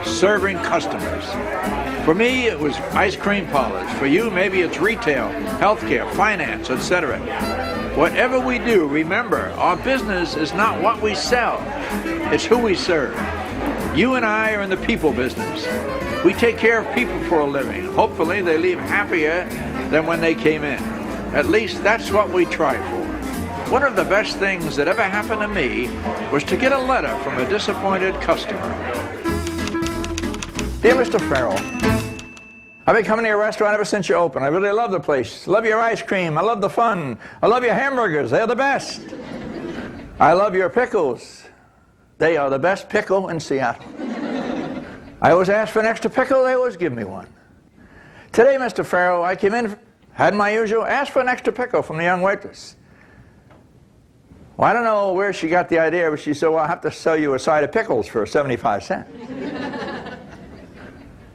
serving customers. For me, it was ice cream parlors. For you, maybe it's retail, healthcare, finance, etc. Whatever we do, remember, our business is not what we sell. It's who we serve. You and I are in the people business. We take care of people for a living. Hopefully, they leave happier than when they came in. At least that's what we try for. One of the best things that ever happened to me was to get a letter from a disappointed customer. Dear Mr. Farrell, I've been coming to your restaurant ever since you opened. I really love the place. Love your ice cream. I love the fun. I love your hamburgers. They're the best. I love your pickles. They are the best pickle in Seattle. I always ask for an extra pickle. They always give me one. Today, Mr. Farrell, I came in, had my usual, asked for an extra pickle from the young waitress. Well, I don't know where she got the idea, but she said, well, I'll have to sell you a side of pickles for 75 cents.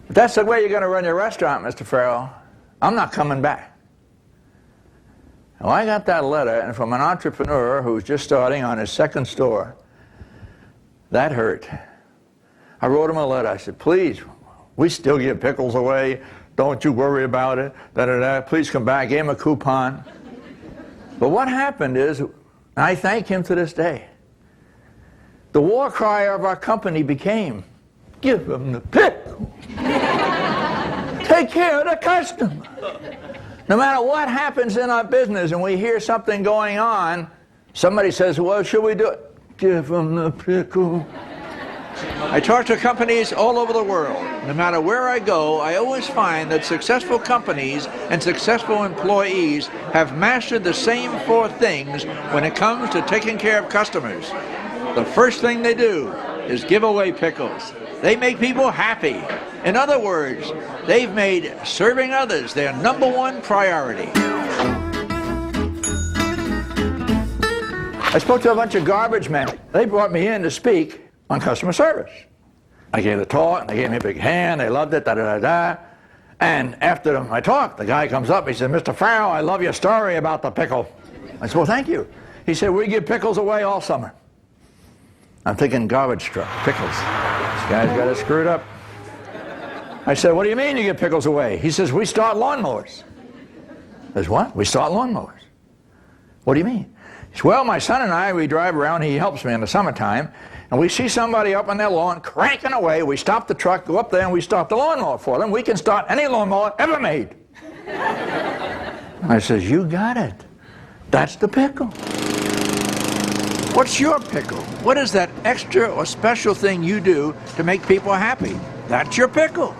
If that's the way you're going to run your restaurant, Mr. Farrell, I'm not coming back. Well, I got that letter, and from an entrepreneur who's just starting on his second store, that hurt. I wrote him a letter. I said, please, we still give pickles away. Don't you worry about it. Please come back. Gave him a coupon. But what happened is, I thank him to this day, the war cry of our company became, give them the pickle. Take care of the customer. No matter what happens in our business and we hear something going on, somebody says, well, should we do it? Give them the pickle. I talk to companies all over the world. No matter where I go, I always find that successful companies and successful employees have mastered the same 4 things when it comes to taking care of customers. The first thing they do is give away pickles. They make people happy. In other words, they've made serving others their #1 priority. I spoke to a bunch of garbage men. They brought me in to speak on customer service. I gave a talk, and they gave me a big hand. They loved it, da-da-da-da. And after my talk, the guy comes up. He said, Mr. Farrell, I love your story about the pickle. I said, well, thank you. He said, we give pickles away all summer. I'm thinking garbage truck, pickles. This guy's got it screwed up. I said, what do you mean you give pickles away? He says, we start lawnmowers. I said, what? We start lawnmowers. What do you mean? He said, well, my son and I, we drive around. He helps me in the summertime. And we see somebody up on their lawn cranking away. We stop the truck, go up there, and we start the lawnmower for them. We can start any lawnmower ever made. I says, you got it. That's the pickle. What's your pickle? What is that extra or special thing you do to make people happy? That's your pickle.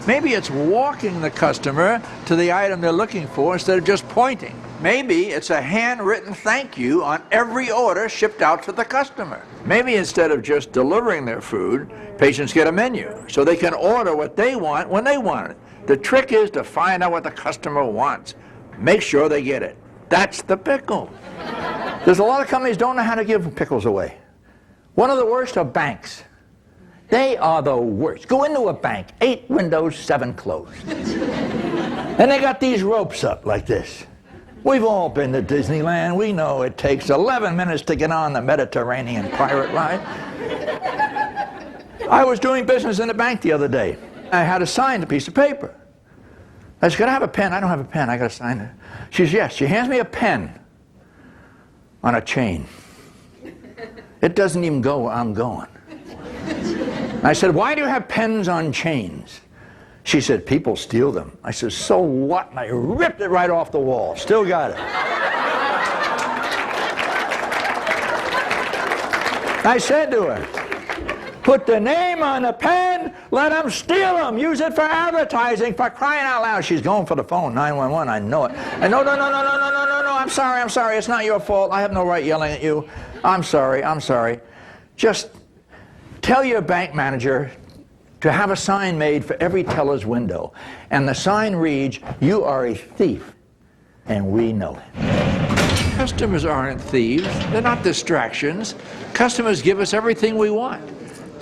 Maybe it's walking the customer to the item they're looking for instead of just pointing. Maybe it's a handwritten thank you on every order shipped out to the customer. Maybe instead of just delivering their food, patients get a menu so they can order what they want when they want it. The trick is to find out what the customer wants. Make sure they get it. That's the pickle. There's a lot of companies don't know how to give pickles away. One of the worst are banks. They are the worst. Go into a bank, 8 windows, 7 closed. And they got these ropes up like this. We've all been to Disneyland. We know it takes 11 minutes to get on the Mediterranean pirate ride. I was doing business in a bank the other day. I had to sign a piece of paper. I said, can I have a pen? I don't have a pen. I got to sign it. She says, yes. She hands me a pen on a chain. It doesn't even go where I'm going. I said, why do you have pens on chains? She said, people steal them. I said, so what? And I ripped it right off the wall. Still got it. I said to her, put the name on the pen, let them steal them, use it for advertising, for crying out loud. She's going for the phone, 911, I know it. And no, I'm sorry, it's not your fault. I have no right yelling at you. I'm sorry. Just tell your bank manager to have a sign made for every teller's window. And the sign reads, you are a thief, and we know it. Customers aren't thieves. They're not distractions. Customers give us everything we want.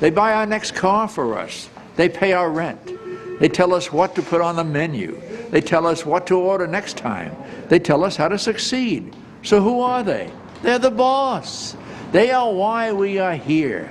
They buy our next car for us. They pay our rent. They tell us what to put on the menu. They tell us what to order next time. They tell us how to succeed. So who are they? They're the boss. They are why we are here.